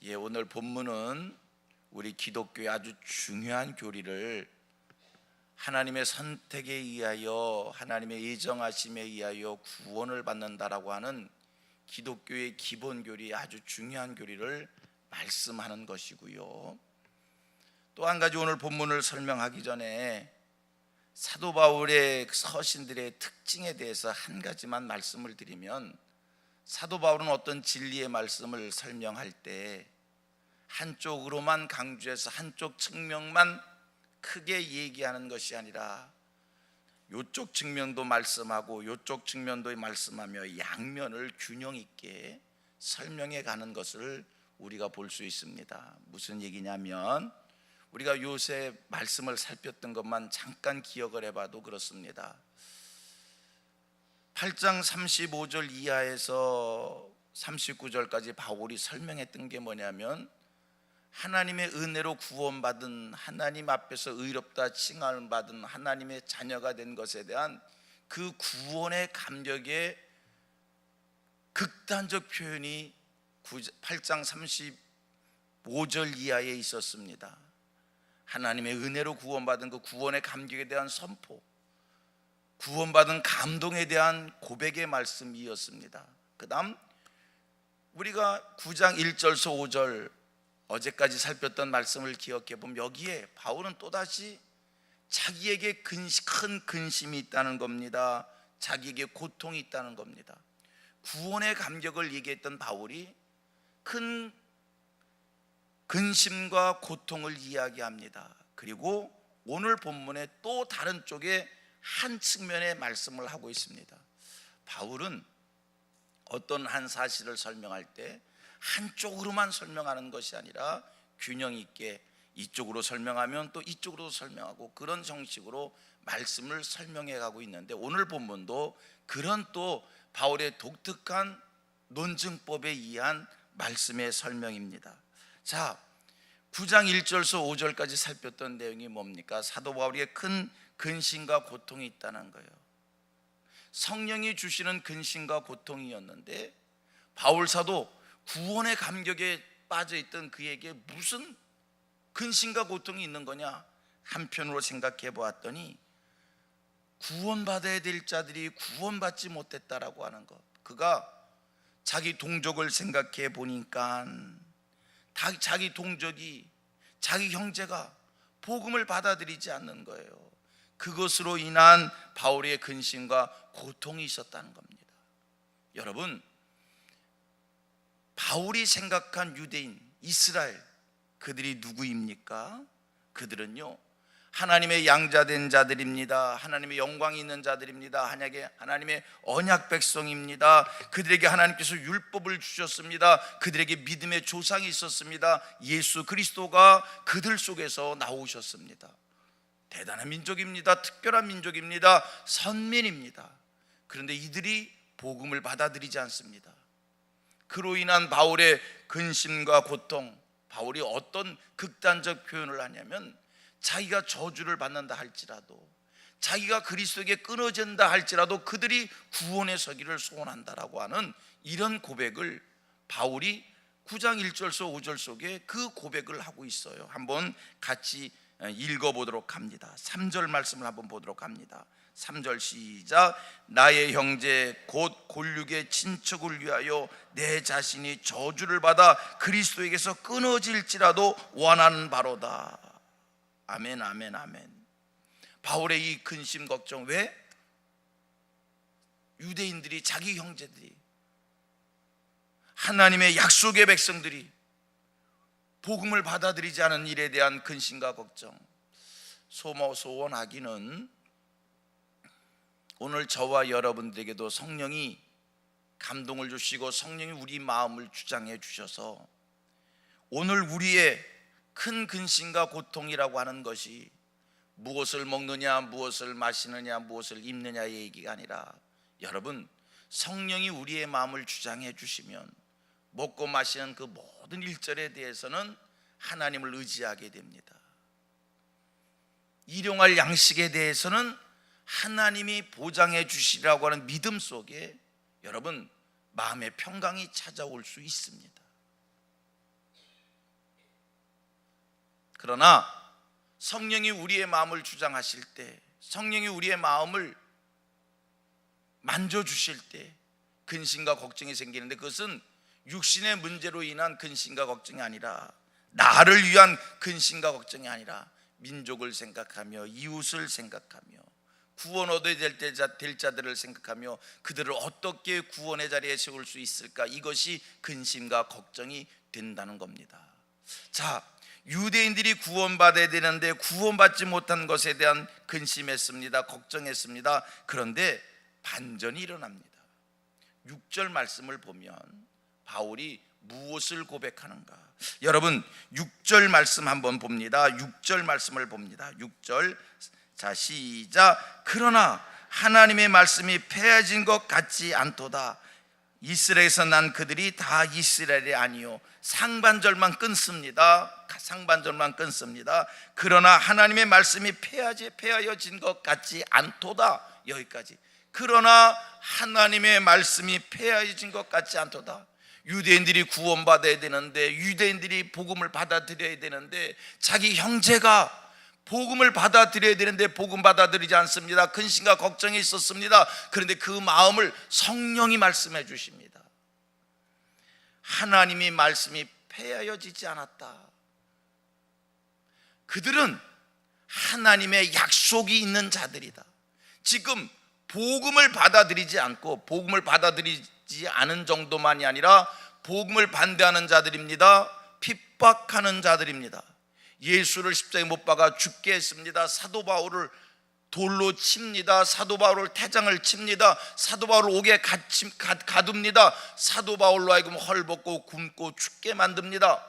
오늘 본문은 우리 기독교의 아주 중요한 교리를 하나님의 선택에 의하여, 하나님의 예정하심에 의하여 구원을 받는다라고 하는 기독교의 기본 교리, 아주 중요한 교리를 말씀하는 것이고요. 또 한 가지, 오늘 본문을 설명하기 전에 사도 바울의 서신들의 특징에 대해서 한 가지만 말씀을 드리면, 사도 바울은 어떤 진리의 말씀을 설명할 때 한쪽으로만 강조해서 한쪽 측면만 크게 얘기하는 것이 아니라 요쪽 측면도 말씀하고 요쪽 측면도 말씀하며 양면을 균형 있게 설명해 가는 것을 우리가 볼 수 있습니다. 무슨 얘기냐면, 우리가 요새 말씀을 살폈던 것만 잠깐 기억을 해봐도 그렇습니다. 8장 35절 이하에서 39절까지 바울이 설명했던 게 뭐냐면, 하나님의 은혜로 구원받은, 하나님 앞에서 의롭다 칭함을 받은 하나님의 자녀가 된 것에 대한 그 구원의 감격의 극단적 표현이 8장 35절 이하에 있었습니다. 하나님의 은혜로 구원받은 그 구원의 감격에 대한 선포, 구원받은 감동에 대한 고백의 말씀이었습니다. 그 다음 우리가 9장 1절서 5절 어제까지 살폈던 말씀을 기억해 보면, 여기에 바울은 또다시 자기에게 큰 근심이 있다는 겁니다. 자기에게 고통이 있다는 겁니다. 구원의 감격을 얘기했던 바울이 큰 근심과 고통을 이야기합니다. 그리고 오늘 본문에 또 다른 쪽에 한 측면의 말씀을 하고 있습니다. 바울은 어떤 한 사실을 설명할 때 한쪽으로만 설명하는 것이 아니라 균형 있게 이쪽으로 설명하면 또 이쪽으로 설명하고, 그런 형식으로 말씀을 설명해 가고 있는데, 오늘 본문도 그런 또 바울의 독특한 논증법에 의한 말씀의 설명입니다. 자, 9장 1절서 5절까지 살폈던 내용이 뭡니까? 사도 바울의 큰 근심과 고통이 있다는 거예요. 성령이 주시는 근심과 고통이었는데, 바울 사도 구원의 감격에 빠져있던 그에게 무슨 근심과 고통이 있는 거냐? 한편으로 생각해 보았더니 구원받아야 될 자들이 구원받지 못했다라고 하는 것, 그가 자기 동족을 생각해 보니까 자기 동족이, 자기 형제가 복음을 받아들이지 않는 거예요. 그것으로 인한 바울의 근심과 고통이 있었다는 겁니다. 여러분, 바울이 생각한 유대인, 이스라엘, 그들이 누구입니까? 그들은요, 하나님의 양자된 자들입니다. 하나님의 영광이 있는 자들입니다. 하나님의 언약 백성입니다. 그들에게 하나님께서 율법을 주셨습니다. 그들에게 믿음의 조상이 있었습니다. 예수 그리스도가 그들 속에서 나오셨습니다. 대단한 민족입니다. 특별한 민족입니다. 선민입니다. 그런데 이들이 복음을 받아들이지 않습니다. 그로 인한 바울의 근심과 고통, 바울이 어떤 극단적 표현을 하냐면, 자기가 저주를 받는다 할지라도, 자기가 그리스도에게 끊어진다 할지라도 그들이 구원에 서기를 소원한다라고 하는 이런 고백을 바울이 9장 1절서 5절 속에 그 고백을 하고 있어요. 한번 같이 읽어보도록 합니다. 3절 말씀을 한번 보도록 합니다. 3절 시작. 나의 형제 곧 골육의 친척을 위하여 내 자신이 저주를 받아 그리스도에게서 끊어질지라도 원하는 바로다. 아멘, 아멘, 아멘. 바울의 이 근심 걱정, 왜? 유대인들이, 자기 형제들이, 하나님의 약속의 백성들이 복음을 받아들이지 않은 일에 대한 근심과 걱정. 소원하기는 오늘 저와 여러분들에게도 성령이 감동을 주시고 성령이 우리 마음을 주장해 주셔서 오늘 우리의 큰 근심과 고통이라고 하는 것이 무엇을 먹느냐, 무엇을 마시느냐, 무엇을 입느냐의 얘기가 아니라, 여러분, 성령이 우리의 마음을 주장해 주시면 먹고 마시는 그 모든 일절에 대해서는 하나님을 의지하게 됩니다. 일용할 양식에 대해서는 하나님이 보장해 주시라고 하는 믿음 속에 여러분 마음의 평강이 찾아올 수 있습니다. 그러나 성령이 우리의 마음을 주장하실 때, 성령이 우리의 마음을 만져주실 때 근심과 걱정이 생기는데, 그것은 육신의 문제로 인한 근심과 걱정이 아니라, 나를 위한 근심과 걱정이 아니라 민족을 생각하며 이웃을 생각하며 구원 얻어야 될 자들을 생각하며 그들을 어떻게 구원의 자리에 세울 수 있을까, 이것이 근심과 걱정이 된다는 겁니다. 자, 유대인들이 구원받아야 되는데 구원받지 못한 것에 대한 근심했습니다. 걱정했습니다. 그런데 반전이 일어납니다. 6절 말씀을 보면 바울이 무엇을 고백하는가? 여러분 6절 말씀 한번 봅니다. 6절 말씀을 봅니다. 6절, 자 시작. 그러나 하나님의 말씀이 폐해진 것 같지 않도다. 이스라엘에서 난 그들이 다 이스라엘이 아니요. 상반절만 끊습니다. 상반절만 끊습니다. 그러나 하나님의 말씀이 폐하여진 것 같지 않도다. 여기까지. 그러나 하나님의 말씀이 폐하여진 것 같지 않도다. 유대인들이 구원받아야 되는데, 유대인들이 복음을 받아들여야 되는데, 자기 형제가 복음을 받아들여야 되는데 복음 받아들이지 않습니다. 근심과 걱정이 있었습니다. 그런데 그 마음을 성령이 말씀해 주십니다. 하나님의 말씀이 폐하여지지 않았다. 그들은 하나님의 약속이 있는 자들이다. 지금 복음을 받아들이지 않고, 복음을 받아들이지 않은 정도만이 아니라 복음을 반대하는 자들입니다. 핍박하는 자들입니다. 예수를 십자가에 못 박아 죽게 했습니다. 사도 바울을 돌로 칩니다. 사도 바울을 태장을 칩니다. 사도 바울을 옥에 가둡니다. 사도 바울로 하여금 헐벗고 굶고 죽게 만듭니다.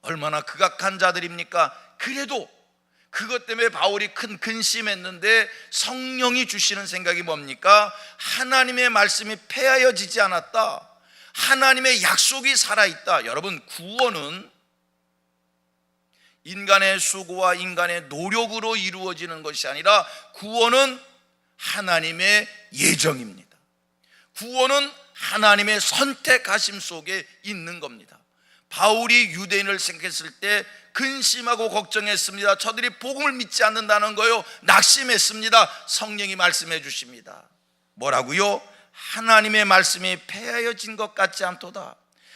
얼마나 극악한 자들입니까? 그래도 그것 때문에 바울이 큰 근심했는데 성령이 주시는 생각이 뭡니까? 하나님의 말씀이 폐하여지지 않았다. 하나님의 약속이 살아있다. 여러분, 구원은 인간의 수고와 인간의 노력으로 이루어지는 것이 아니라 구원은 하나님의 예정입니다. 구원은 하나님의 선택하심 속에 있는 겁니다. 바울이 유대인을 생각했을 때 근심하고 걱정했습니다. 저들이 복음을 믿지 않는다는 거요, 낙심했습니다. 성령이 말씀해 주십니다. 뭐라고요? 하나님의 말씀이 폐하여진 것 같지 않도다.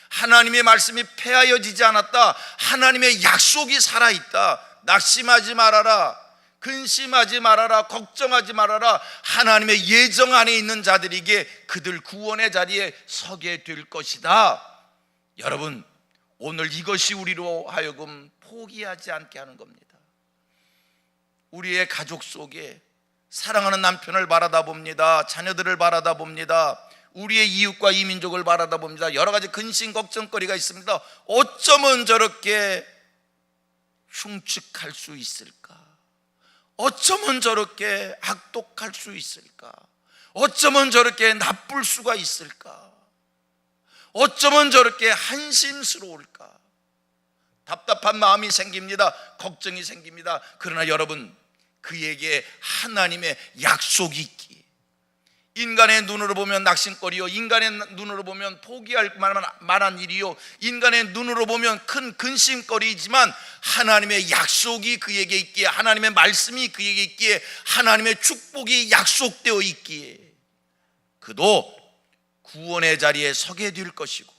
하나님의 말씀이 폐하여지지 않았다. 하나님의 약속이 살아있다. 낙심하지 말아라. 근심하지 말아라. 걱정하지 말아라. 하나님의 예정 안에 있는 자들에게 그들 구원의 자리에 서게 될 것이다. 여러분, 오늘 이것이 우리로 하여금 포기하지 않게 하는 겁니다. 우리의 가족 속에 사랑하는 남편을 바라다 봅니다. 자녀들을 바라다 봅니다. 우리의 이웃과 이민족을 바라다 봅니다. 여러 가지 근심 걱정거리가 있습니다. 어쩌면 저렇게 흉측할 수 있을까? 어쩌면 저렇게 악독할 수 있을까? 어쩌면 저렇게 나쁠 수가 있을까? 어쩌면 저렇게 한심스러울까? 답답한 마음이 생깁니다. 걱정이 생깁니다. 그러나 여러분, 그에게 하나님의 약속이 있기에, 인간의 눈으로 보면 낙심거리요, 인간의 눈으로 보면 포기할 만한 일이요, 인간의 눈으로 보면 큰 근심거리이지만 하나님의 약속이 그에게 있기에, 하나님의 말씀이 그에게 있기에, 하나님의 축복이 약속되어 있기에 그도 구원의 자리에 서게 될 것이고,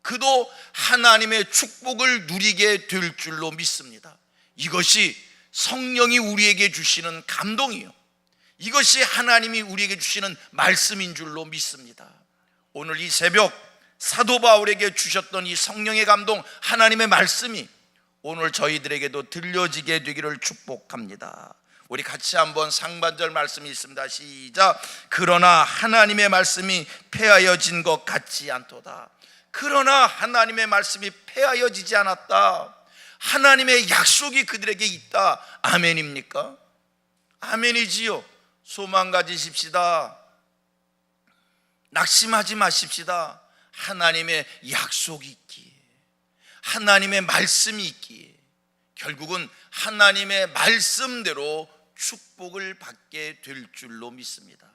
그도 하나님의 축복을 누리게 될 줄로 믿습니다. 이것이 성령이 우리에게 주시는 감동이요, 이것이 하나님이 우리에게 주시는 말씀인 줄로 믿습니다. 오늘 이 새벽 사도 바울에게 주셨던 이 성령의 감동, 하나님의 말씀이 오늘 저희들에게도 들려지게 되기를 축복합니다. 우리 같이 한번 상반절 말씀이 있습니다. 시작. 그러나 하나님의 말씀이 폐하여진 것 같지 않도다. 그러나 하나님의 말씀이 폐하여지지 않았다. 하나님의 약속이 그들에게 있다. 아멘입니까? 아멘이지요. 소망 가지십시다. 낙심하지 마십시다. 하나님의 약속이 있기에, 하나님의 말씀이 있기에 결국은 하나님의 말씀대로 축복을 받게 될 줄로 믿습니다.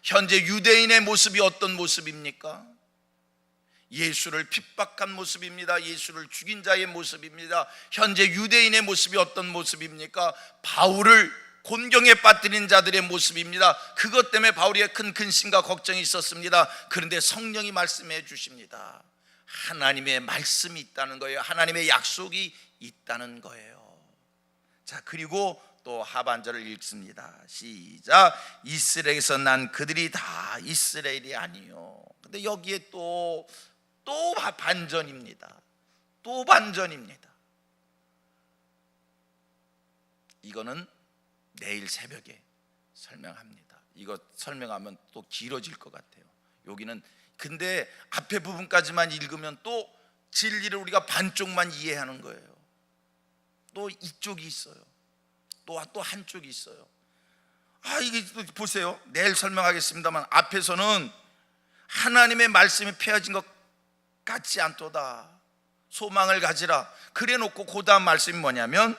현재 유대인의 모습이 어떤 모습입니까? 예수를 핍박한 모습입니다. 예수를 죽인 자의 모습입니다. 현재 유대인의 모습이 어떤 모습입니까? 바울을 곤경에 빠뜨린 자들의 모습입니다. 그것 때문에 바울의 큰 근심과 걱정이 있었습니다. 그런데 성령이 말씀해 주십니다. 하나님의 말씀이 있다는 거예요. 하나님의 약속이 있다는 거예요. 자, 그리고 또 하반절을 읽습니다. 시작. 이스라엘에서 난 그들이 다 이스라엘이 아니요. 근데 여기에 또 반전입니다. 또 반전입니다. 이거는 내일 새벽에 설명합니다. 이거 설명하면 또 길어질 것 같아요. 여기는 근데 앞에 부분까지만 읽으면 또 진리를 우리가 반쪽만 이해하는 거예요. 또 이쪽이 있어요. 또 한쪽이 있어요. 이게 보세요. 내일 설명하겠습니다만 앞에서는 하나님의 말씀이 폐해진 것 같지 않도다. 소망을 가지라. 그래놓고 그 다음 말씀이 뭐냐면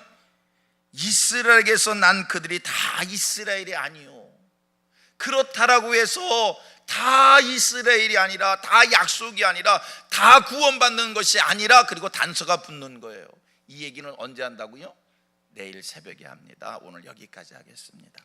이스라엘에게서 난 그들이 다 이스라엘이 아니요. 그렇다라고 해서 다 이스라엘이 아니라, 다 약속이 아니라, 다 구원받는 것이 아니라, 그리고 단서가 붙는 거예요. 이 얘기는 언제 한다고요? 내일 새벽에 합니다. 오늘 여기까지 하겠습니다.